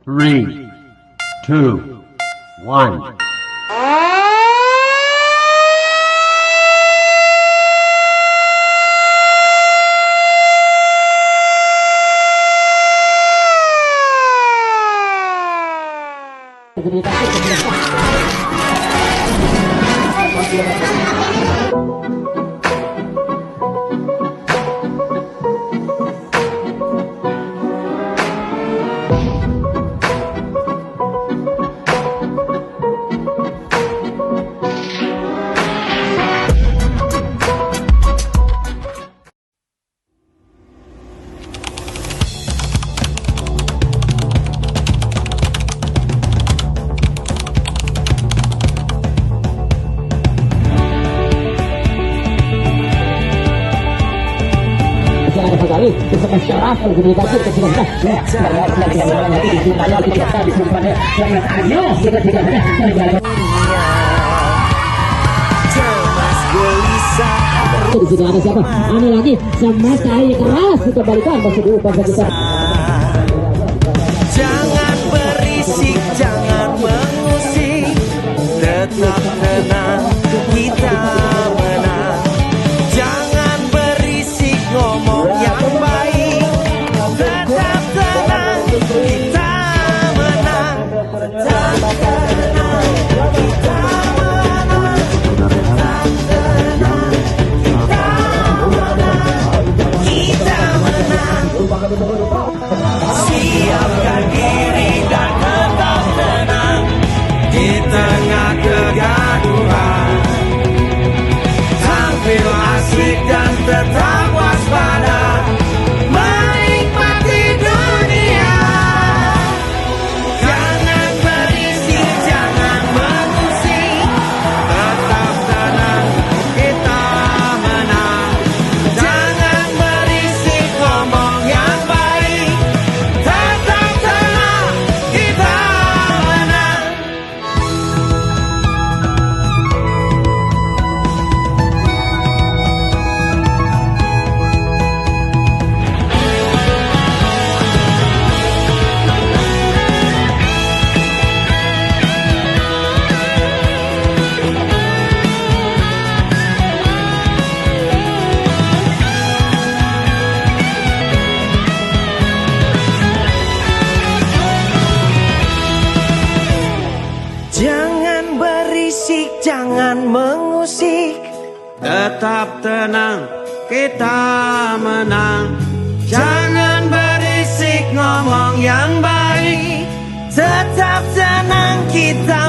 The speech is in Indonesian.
3, 2, 1. Sekali bersama syaraf organisasi kecil-kecilan nanti disimpannya kita disimpannya jangan ayo kita tidak ada di sini ada siapa? Ini lagi sama saya keras kita balikan masih dulu pas kita. Jangan berisik, jangan mengusik, tetap tenang, kita menang. Jangan berisik, ngomong yang baik, tetap tenang, kita menang. Tetap tenang, kita menang. Tetap tenang, kita menang. Kita menang. Siapkan diri dan tetap tenang di tengah kegaduhan. Tampil asik dan tetap waspada, menikmati dunia. Jangan berisik, jangan mengusik, tetap tenang, kita menang. Jangan berisik, ngomong yang baik, tetap tenang, kita menang. Jangan berisik, jangan mengusik, tetap tenang, kita menang. Jangan berisik, ngomong yang baik, tetap tenang, kita